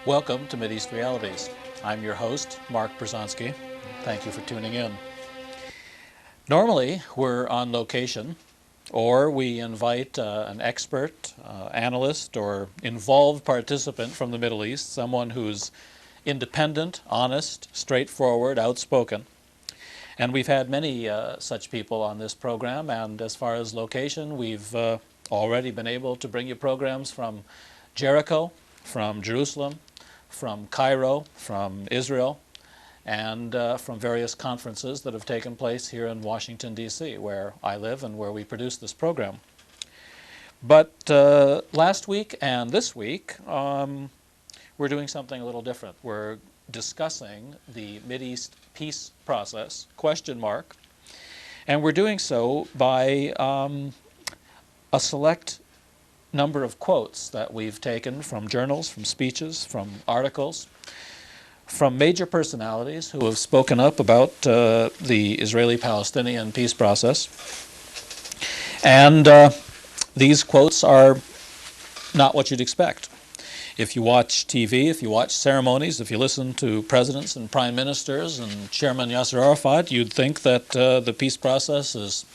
Welcome to Mideast Realities. I'm your host, Mark Bruzonsky. Thank you for tuning in. Normally, we're on location, or we invite an expert, analyst, or involved participant from the Middle East, someone who's independent, honest, straightforward, outspoken. And we've had many such people on this program, and as far as location, we've already been able to bring you programs from Jericho, from Jerusalem, from Cairo, from Israel, and from various conferences that have taken place here in Washington, D.C., where I live and where we produce this program. But last week and this week, we're doing something a little different. We're discussing the Mideast peace process, ? And we're doing so by a select number of quotes that we've taken from journals, from speeches, from articles, from major personalities who have spoken up about the Israeli-Palestinian peace process. And these quotes are not what you'd expect. If you watch TV, if you watch ceremonies, if you listen to presidents and prime ministers and Chairman Yasser Arafat, you'd think that the peace process is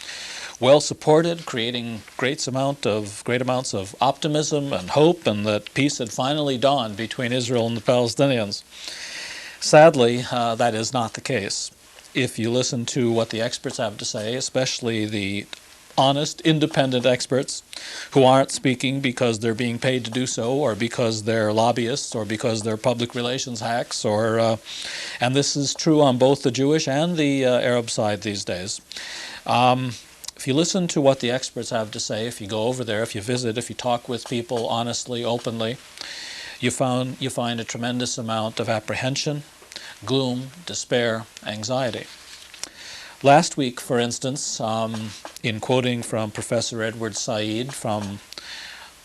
well supported, creating great amounts of optimism and hope, and that peace had finally dawned between Israel and the Palestinians. Sadly, that is not the case. If you listen to what the experts have to say, especially the honest, independent experts who aren't speaking because they're being paid to do so, or because they're lobbyists, or because they're public relations hacks, and this is true on both the Jewish and the Arab side these days. If you listen to what the experts have to say, if you go over there, if you visit, if you talk with people honestly, openly, you find a tremendous amount of apprehension, gloom, despair, anxiety. Last week, for instance, in quoting from Professor Edward Said from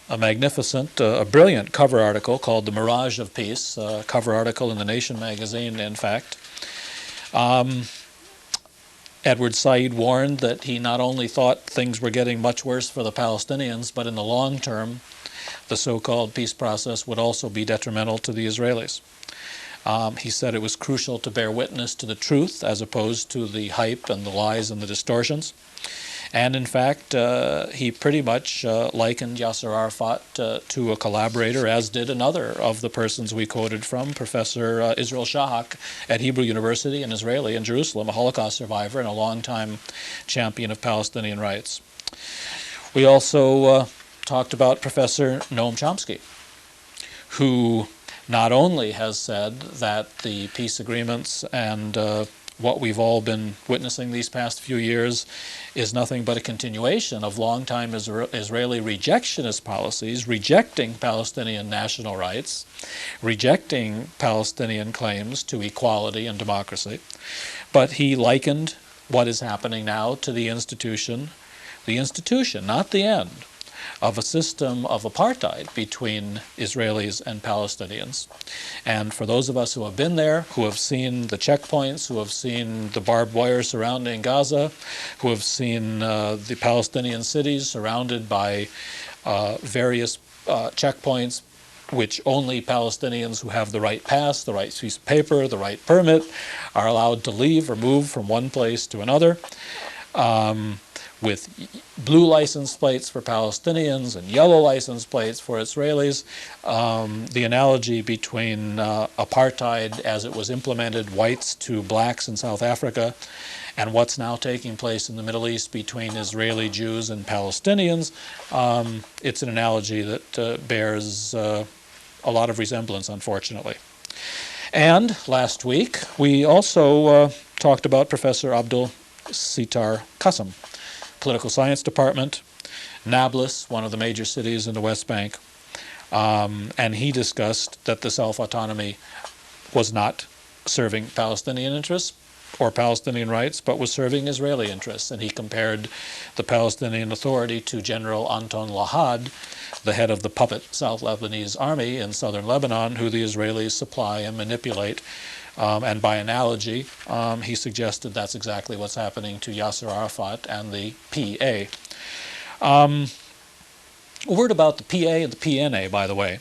a magnificent, a brilliant cover article called The Mirage of Peace, a cover article in The Nation magazine, in fact, Edward Said warned that he not only thought things were getting much worse for the Palestinians, but in the long term, the so-called peace process would also be detrimental to the Israelis. He said it was crucial to bear witness to the truth as opposed to the hype and the lies and the distortions. And in fact, he pretty much likened Yasser Arafat to a collaborator, as did another of the persons we quoted from, Professor Israel Shahak at Hebrew University, an Israeli in Jerusalem, a Holocaust survivor and a longtime champion of Palestinian rights. We also talked about Professor Noam Chomsky, who not only has said that the peace agreements and what we've all been witnessing these past few years is nothing but a continuation of long-time Israeli rejectionist policies, rejecting Palestinian national rights, rejecting Palestinian claims to equality and democracy. But he likened what is happening now to the institution, not the end, of a system of apartheid between Israelis and Palestinians. And for those of us who have been there, who have seen the checkpoints, who have seen the barbed wire surrounding Gaza, who have seen the Palestinian cities surrounded by various checkpoints, which only Palestinians who have the right pass, the right piece of paper, the right permit, are allowed to leave or move from one place to another, with blue license plates for Palestinians and yellow license plates for Israelis. The analogy between apartheid as it was implemented, whites to blacks in South Africa, and what's now taking place in the Middle East between Israeli Jews and Palestinians, it's an analogy that bears a lot of resemblance, unfortunately. And last week, we also talked about Professor Abdul Sitar Qassem, Political Science Department, Nablus, one of the major cities in the West Bank, and he discussed that the self-autonomy was not serving Palestinian interests or Palestinian rights, but was serving Israeli interests. And he compared the Palestinian Authority to General Anton Lahad, the head of the puppet South Lebanese army in southern Lebanon, who the Israelis supply and manipulate. And by analogy, he suggested that's exactly what's happening to Yasser Arafat and the PA. A word about the PA and the PNA, by the way.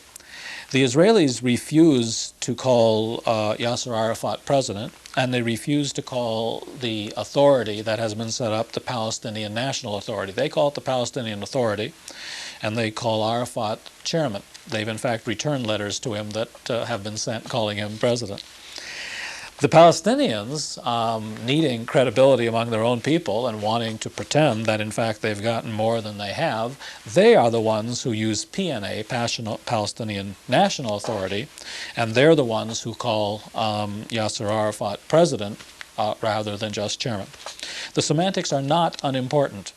The Israelis refuse to call Yasser Arafat president, and they refuse to call the authority that has been set up the Palestinian National Authority. They call it the Palestinian Authority, and they call Arafat chairman. They've in fact returned letters to him that have been sent calling him president. The Palestinians, needing credibility among their own people and wanting to pretend that in fact they've gotten more than they have, they are the ones who use PNA, Palestinian National Authority, and they're the ones who call Yasser Arafat president rather than just chairman. The semantics are not unimportant.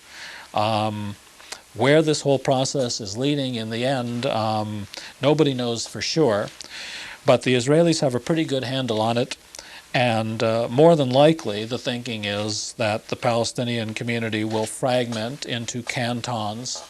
Where this whole process is leading in the end, nobody knows for sure, but the Israelis have a pretty good handle on it. And more than likely, the thinking is that the Palestinian community will fragment into cantons,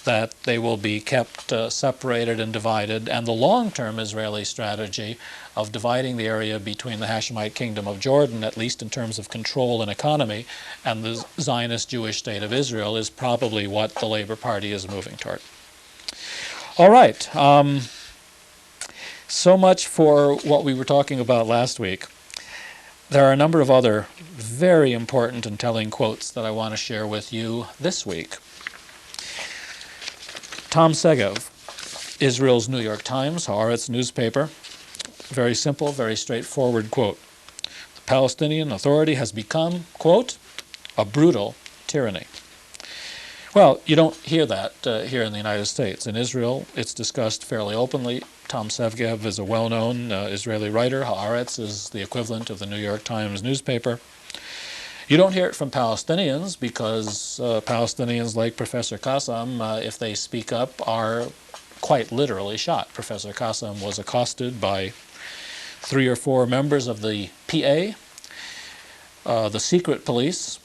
that they will be kept separated and divided, and the long-term Israeli strategy of dividing the area between the Hashemite Kingdom of Jordan, at least in terms of control and economy, and the Zionist Jewish State of Israel is probably what the Labor Party is moving toward. All right. So much for what we were talking about last week. There are a number of other very important and telling quotes that I want to share with you this week. Tom Segev, Israel's New York Times, Haaretz newspaper, very simple, very straightforward quote. The Palestinian Authority has become, quote, a brutal tyranny. Well, you don't hear that here in the United States. In Israel, it's discussed fairly openly. Tom Segev is a well-known Israeli writer. Haaretz is the equivalent of the New York Times newspaper. You don't hear it from Palestinians because Palestinians like Professor Qassem, if they speak up, are quite literally shot. Professor Qassem was accosted by 3 or 4 members of the PA, the secret police.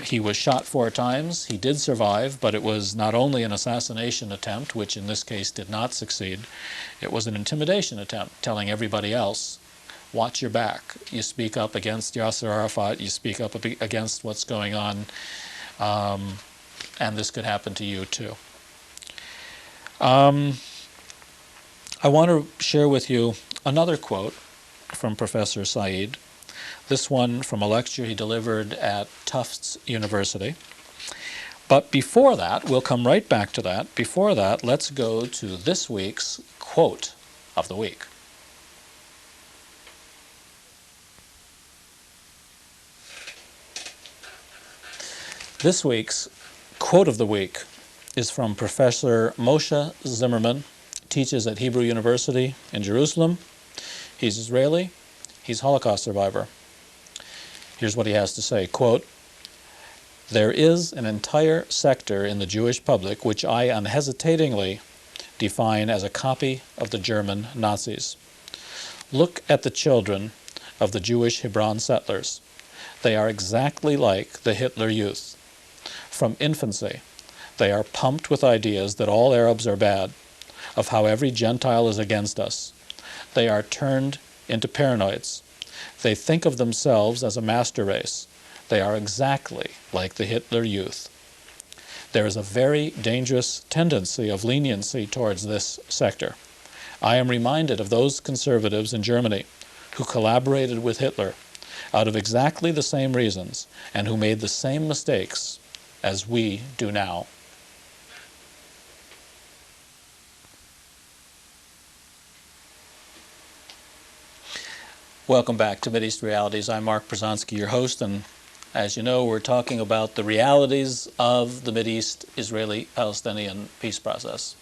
He was shot 4 times. He did survive, but it was not only an assassination attempt, which in this case did not succeed, it was an intimidation attempt, telling everybody else, watch your back. You speak up against Yasser Arafat, you speak up against what's going on, and this could happen to you too. I want to share with you another quote from Professor Said. This one from a lecture he delivered at Tufts University. But before that, we'll come right back to that. Before that, let's go to this week's quote of the week. This week's quote of the week is from Professor Moshe Zimmerman, teaches at Hebrew University in Jerusalem. He's Israeli. He's a Holocaust survivor. Here's what he has to say, quote, "There is an entire sector in the Jewish public which I unhesitatingly define as a copy of the German Nazis. Look at the children of the Jewish Hebron settlers. They are exactly like the Hitler Youth. From infancy, They are pumped with ideas that all Arabs are bad, of how every Gentile is against us. They are turned into paranoids. They think of themselves as a master race. They are exactly like the Hitler Youth. There is a very dangerous tendency of leniency towards this sector. I am reminded of those conservatives in Germany who collaborated with Hitler out of exactly the same reasons and who made the same mistakes as we do now. Welcome back to Mideast Realities. I'm Mark Bruzonsky, your host, and as you know, we're talking about the realities of the Mideast Israeli-Palestinian peace process.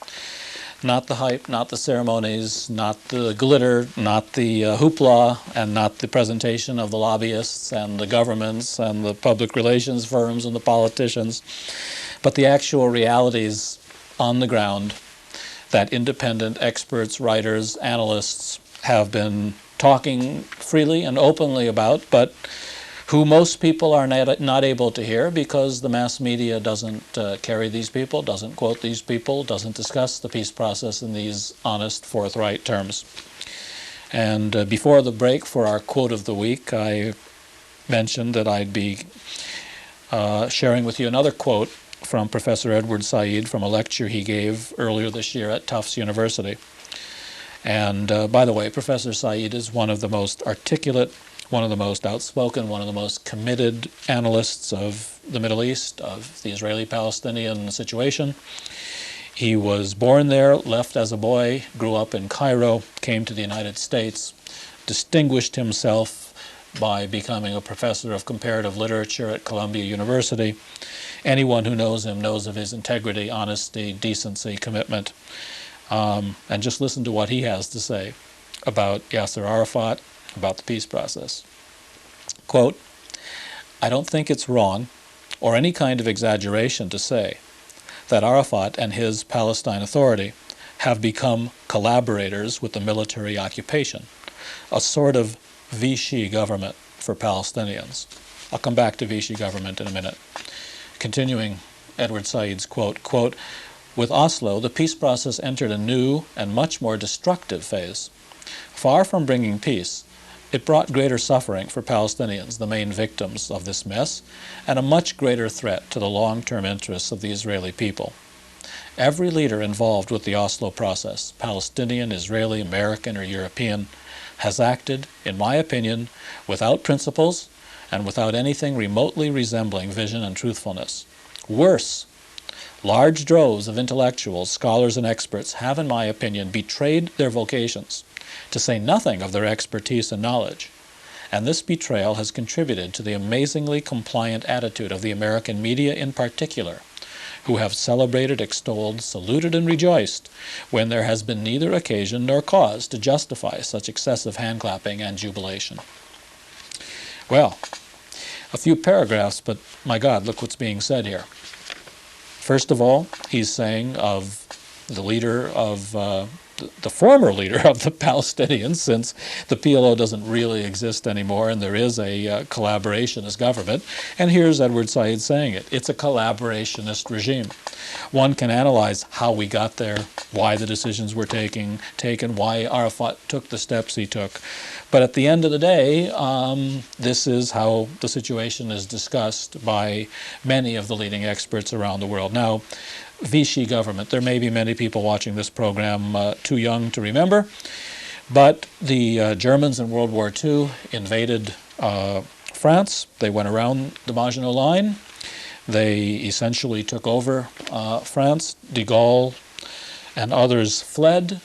Not the hype, not the ceremonies, not the glitter, not the hoopla, and not the presentation of the lobbyists and the governments and the public relations firms and the politicians, but the actual realities on the ground that independent experts, writers, analysts have been talking freely and openly about, but who most people are not able to hear because the mass media doesn't carry these people, doesn't quote these people, doesn't discuss the peace process in these honest, forthright terms. And before the break for our quote of the week, I mentioned that I'd be sharing with you another quote from Professor Edward Said from a lecture he gave earlier this year at Tufts University. And by the way, Professor Said is one of the most articulate, one of the most outspoken, one of the most committed analysts of the Middle East, of the Israeli-Palestinian situation. He was born there, left as a boy, grew up in Cairo, came to the United States, distinguished himself by becoming a professor of comparative literature at Columbia University. Anyone who knows him knows of his integrity, honesty, decency, commitment. And just listen to what he has to say about Yasser Arafat, about the peace process. Quote, "I don't think it's wrong or any kind of exaggeration to say that Arafat and his Palestine Authority have become collaborators with the military occupation, a sort of Vichy government for Palestinians." I'll come back to Vichy government in a minute. Continuing Edward Said's quote, "With Oslo, the peace process entered a new and much more destructive phase. Far from bringing peace, it brought greater suffering for Palestinians, the main victims of this mess, and a much greater threat to the long-term interests of the Israeli people. Every leader involved with the Oslo process, Palestinian, Israeli, American, or European, has acted, in my opinion, without principles and without anything remotely resembling vision and truthfulness. Worse, large droves of intellectuals, scholars, and experts have, in my opinion, betrayed their vocations, to say nothing of their expertise and knowledge. And this betrayal has contributed to the amazingly compliant attitude of the American media in particular, who have celebrated, extolled, saluted, and rejoiced when there has been neither occasion nor cause to justify such excessive hand-clapping and jubilation." Well, a few paragraphs, but my God, look what's being said here. First of all, he's saying of the leader of the former leader of the Palestinians, since the PLO doesn't really exist anymore and there is a collaborationist government, and here's Edward Said saying it. It's a collaborationist regime. One can analyze how we got there, why the decisions were taken, why Arafat took the steps he took. But at the end of the day, this is how the situation is discussed by many of the leading experts around the world. Now, Vichy government, there may be many people watching this program too young to remember, but the Germans in World War II invaded France. They went around the Maginot Line. They essentially took over France. De Gaulle and others fled.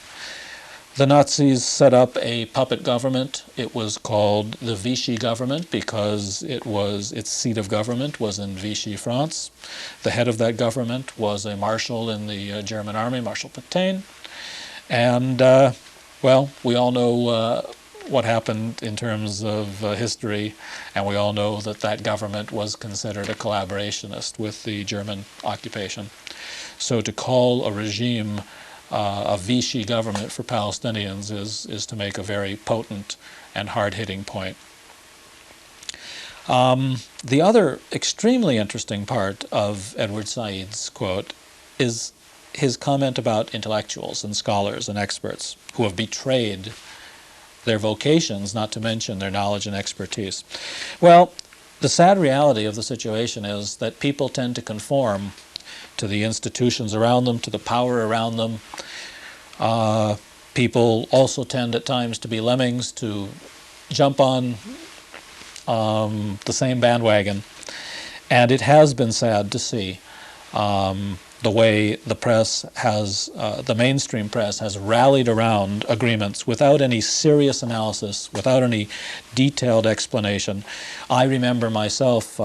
The Nazis set up a puppet government. It was called the Vichy government because its seat of government was in Vichy, France. The head of that government was a marshal in the German army, Marshal Pétain. And, well, we all know what happened in terms of history, and we all know that that government was considered a collaborationist with the German occupation. So to call a regime a Vichy government for Palestinians is to make a very potent and hard-hitting point. The other extremely interesting part of Edward Said's quote is his comment about intellectuals and scholars and experts who have betrayed their vocations, not to mention their knowledge and expertise. Well, the sad reality of the situation is that people tend to conform to the institutions around them, to the power around them. People also tend at times to be lemmings, to jump on the same bandwagon. And it has been sad to see the way the press has, the mainstream press has rallied around agreements without any serious analysis, without any detailed explanation. I remember myself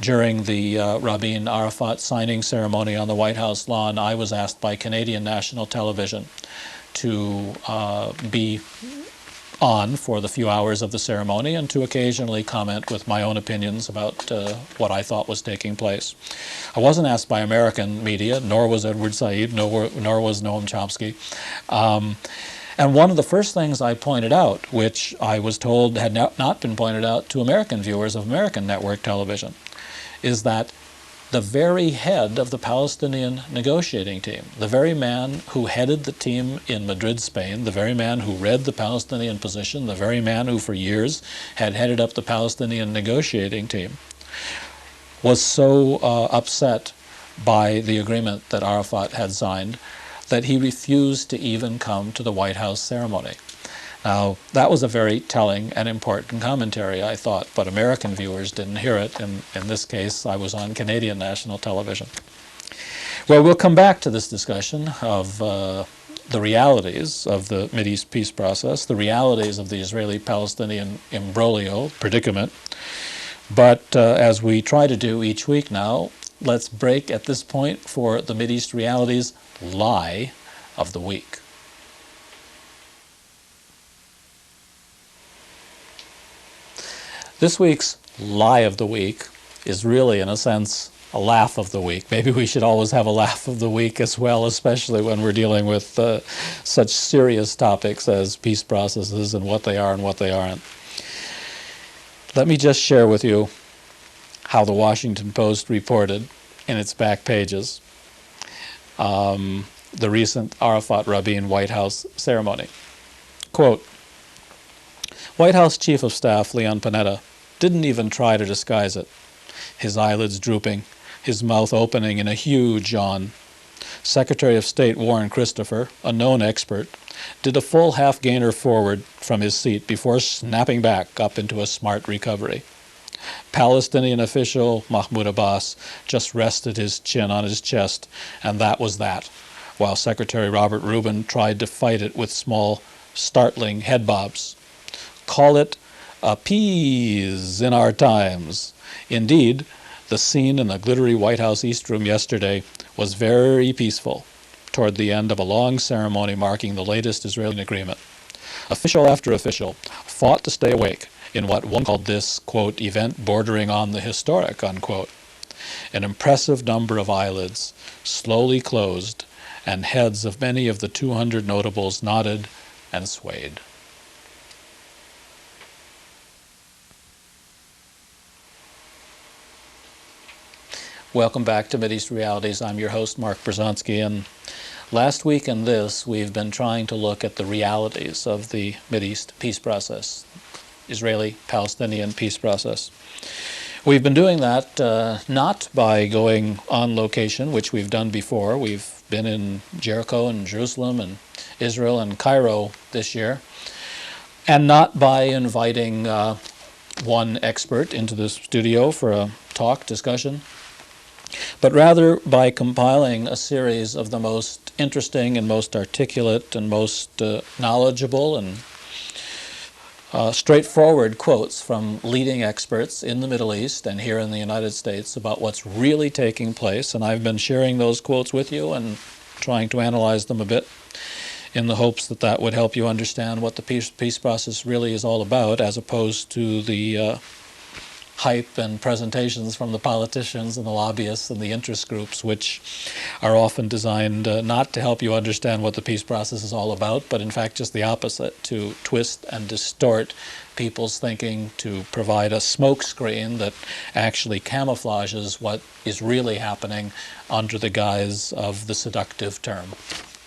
during the Rabin-Arafat signing ceremony on the White House lawn, I was asked by Canadian national television to be on for the few hours of the ceremony and to occasionally comment with my own opinions about what I thought was taking place. I wasn't asked by American media, nor was Edward Said, nor was Noam Chomsky. And one of the first things I pointed out, which I was told had not been pointed out to American viewers of American network television, is that the very head of the Palestinian negotiating team, the very man who headed the team in Madrid, Spain, the very man who read the Palestinian position, the very man who for years had headed up the Palestinian negotiating team, was so upset by the agreement that Arafat had signed that he refused to even come to the White House ceremony. Now, that was a very telling and important commentary, I thought, but American viewers didn't hear it. In this case, I was on Canadian national television. Well, we'll come back to this discussion of the realities of the Mideast peace process, the realities of the Israeli-Palestinian imbroglio, predicament. But as we try to do each week now, let's break at this point for the Mideast realities lie of the week. This week's lie of the week is really, in a sense, a laugh of the week. Maybe we should always have a laugh of the week as well, especially when we're dealing with such serious topics as peace processes and what they are and what they aren't. Let me just share with you how the Washington Post reported in its back pages the recent Arafat-Rabin White House ceremony. Quote, White House Chief of Staff Leon Panetta didn't even try to disguise it, his eyelids drooping, his mouth opening in a huge yawn. Secretary of State Warren Christopher, a known expert, did a full half-gainer forward from his seat before snapping back up into a smart recovery. Palestinian official Mahmoud Abbas just rested his chin on his chest, and that was that, while Secretary Robert Rubin tried to fight it with small, startling head bobs. Call it appease in our times. Indeed, the scene in the glittery White House East Room yesterday was very peaceful toward the end of a long ceremony marking the latest Israeli agreement. Official after official fought to stay awake in what one called this, quote, event bordering on the historic, unquote. An impressive number of eyelids slowly closed, and heads of many of the 200 notables nodded and swayed. Welcome back to Mideast Realities. I'm your host, Mark Bruzonsky, and last week and this, we've been trying to look at the realities of the Mideast peace process, Israeli-Palestinian peace process. We've been doing that not by going on location, which we've done before. We've been in Jericho and Jerusalem and Israel and Cairo this year, and not by inviting one expert into the studio for a talk, discussion, but rather by compiling a series of the most interesting and most articulate and most knowledgeable and straightforward quotes from leading experts in the Middle East and here in the United States about what's really taking place. And I've been sharing those quotes with you and trying to analyze them a bit in the hopes that that would help you understand what the peace process really is all about, as opposed to the hype and presentations from the politicians and the lobbyists and the interest groups, which are often designed not to help you understand what the peace process is all about, but in fact just the opposite, to twist and distort people's thinking, to provide a smokescreen that actually camouflages what is really happening under the guise of the seductive term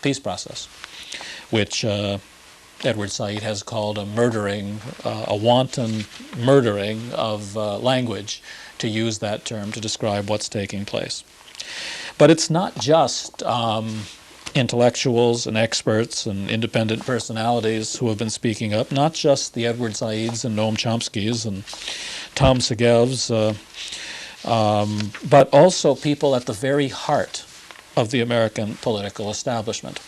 peace process, which Edward Said has called a wanton murdering of language, to use that term to describe what's taking place. But it's not just intellectuals and experts and independent personalities who have been speaking up, not just the Edward Saids and Noam Chomskys and Tom Segevs, but also people at the very heart of the American political establishment.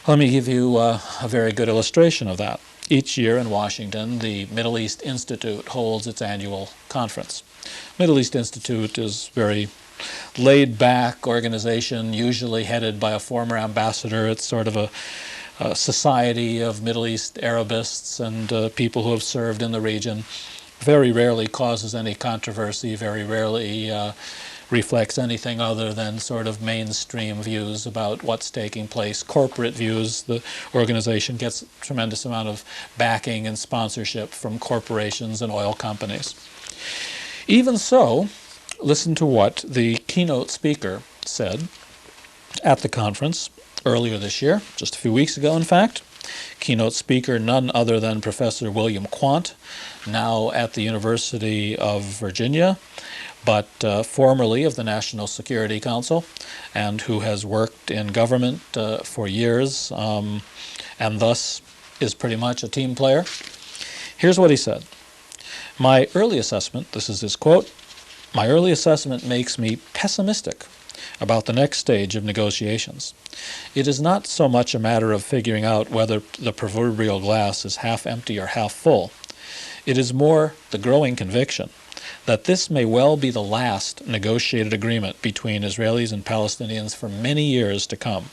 Let me give you a very good illustration of that. Each year in Washington, the Middle East Institute holds its annual conference. Middle East Institute is a very laid-back organization, usually headed by a former ambassador. It's sort of a society of Middle East Arabists and people who have served in the region. Very rarely causes any controversy, very rarely reflects anything other than sort of mainstream views about what's taking place, corporate views. The organization gets a tremendous amount of backing and sponsorship from corporations and oil companies. Even so, listen to what the keynote speaker said at the conference earlier this year, just a few weeks ago in fact. Keynote speaker, none other than Professor William Quandt, now at the University of Virginia, but formerly of the National Security Council, and who has worked in government for years, and thus is pretty much a team player. Here's what he said. My early assessment, this is his quote, my early assessment makes me pessimistic about the next stage of negotiations. It is not so much a matter of figuring out whether the proverbial glass is half empty or half full. It is more the growing conviction that this may well be the last negotiated agreement between Israelis and Palestinians for many years to come.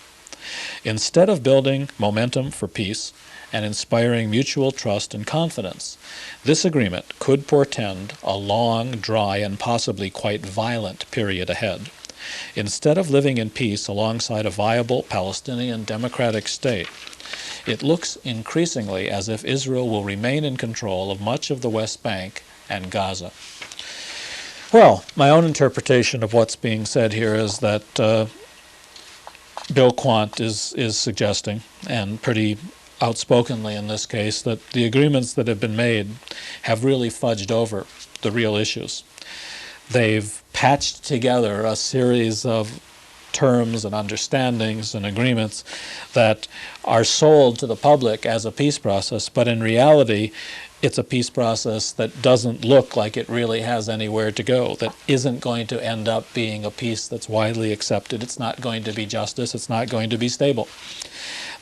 Instead of building momentum for peace and inspiring mutual trust and confidence, this agreement could portend a long, dry, and possibly quite violent period ahead. Instead of living in peace alongside a viable Palestinian democratic state, it looks increasingly as if Israel will remain in control of much of the West Bank and Gaza. Well, my own interpretation of what's being said here is that Bill Quandt is suggesting, and pretty outspokenly in this case, that the agreements that have been made have really fudged over the real issues. They've patched together a series of terms and understandings and agreements that are sold to the public as a peace process, but in reality it's a peace process that doesn't look like it really has anywhere to go, that isn't going to end up being a peace that's widely accepted. It's not going to be justice. It's not going to be stable.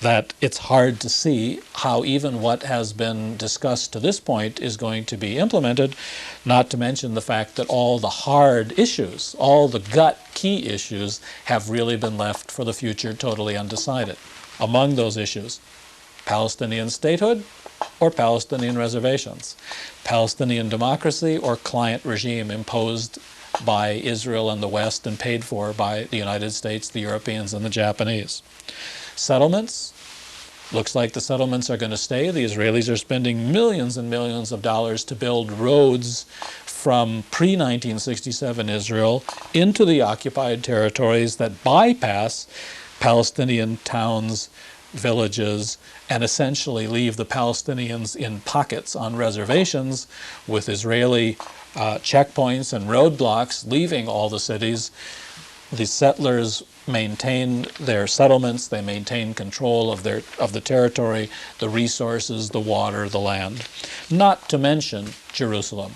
That it's hard to see how even what has been discussed to this point is going to be implemented, not to mention the fact that all the hard issues, all the gut key issues, have really been left for the future totally undecided. Among those issues, Palestinian statehood or Palestinian reservations, Palestinian democracy or client regime imposed by Israel and the West and paid for by the United States, the Europeans, and the Japanese. Settlements, looks like the settlements are going to stay. The Israelis are spending millions and millions of dollars to build roads from pre-1967 Israel into the occupied territories that bypass Palestinian towns, villages, and essentially leave the Palestinians in pockets on reservations with Israeli checkpoints and roadblocks leaving all the cities. The settlers maintain their settlements, they maintain control of the territory, the resources, the water, the land. Not to mention Jerusalem,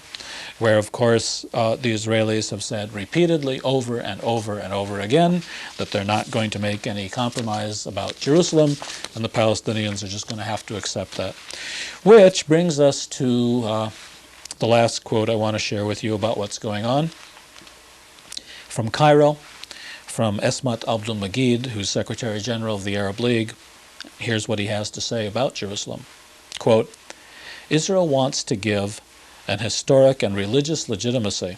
where of course the Israelis have said repeatedly over and over and over again that they're not going to make any compromise about Jerusalem, and the Palestinians are just going to have to accept that. Which brings us to the last quote I want to share with you about what's going on. From Cairo, from Esmat Abdul-Magid, who's Secretary General of the Arab League, here's what he has to say about Jerusalem. Quote, Israel wants to give an historic and religious legitimacy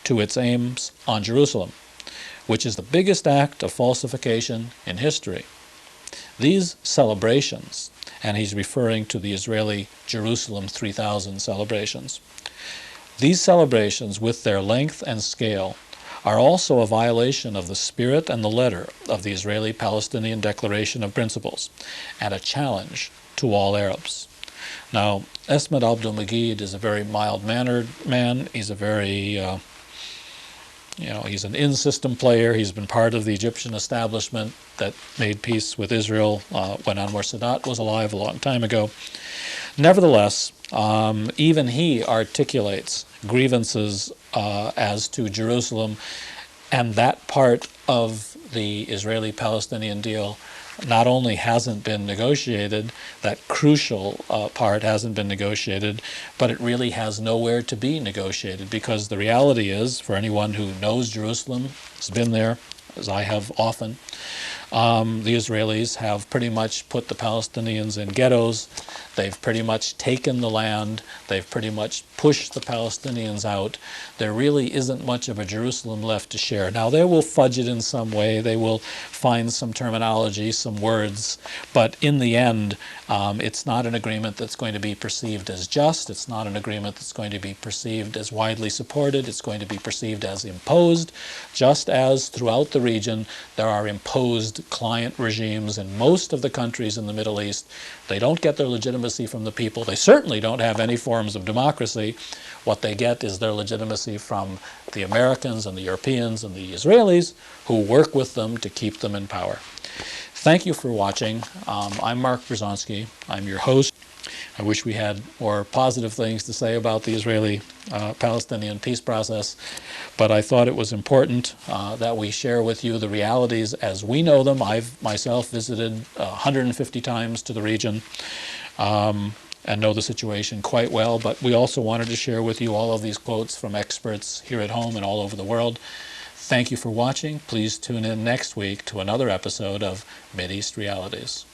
to its aims on Jerusalem, which is the biggest act of falsification in history. These celebrations, and he's referring to the Israeli Jerusalem 3000 celebrations, these celebrations, with their length and scale, are also a violation of the spirit and the letter of the Israeli-Palestinian Declaration of Principles, and a challenge to all Arabs. Now, Esmed Abdul-Magid is a very mild-mannered man. He's a very, he's an in-system player. He's been part of the Egyptian establishment that made peace with Israel when Anwar Sadat was alive a long time ago. Nevertheless, even he articulates grievances as to Jerusalem, and that part of the Israeli-Palestinian deal not only hasn't been negotiated, that crucial part hasn't been negotiated, but it really has nowhere to be negotiated, because the reality is, for anyone who knows Jerusalem, has been there, as I have often, the Israelis have pretty much put the Palestinians in ghettos. They've pretty much taken the land. They've pretty much pushed the Palestinians out. There really isn't much of a Jerusalem left to share. Now, they will fudge it in some way. They will find some terminology, some words. But in the end, it's not an agreement that's going to be perceived as just. It's not an agreement that's going to be perceived as widely supported. It's going to be perceived as imposed, just as throughout the region there are imposed client regimes in most of the countries in the Middle East. They don't get their legitimacy from the people. They certainly don't have any forms of democracy. What they get is their legitimacy from the Americans and the Europeans and the Israelis, who work with them to keep them in power. Thank you for watching. I'm Mark Bruzonsky. I'm your host. I wish we had more positive things to say about the Israeli-Palestinian peace process, but I thought it was important that we share with you the realities as we know them. I've myself visited 150 times to the region and know the situation quite well, but we also wanted to share with you all of these quotes from experts here at home and all over the world. Thank you for watching. Please tune in next week to another episode of Mideast Realities.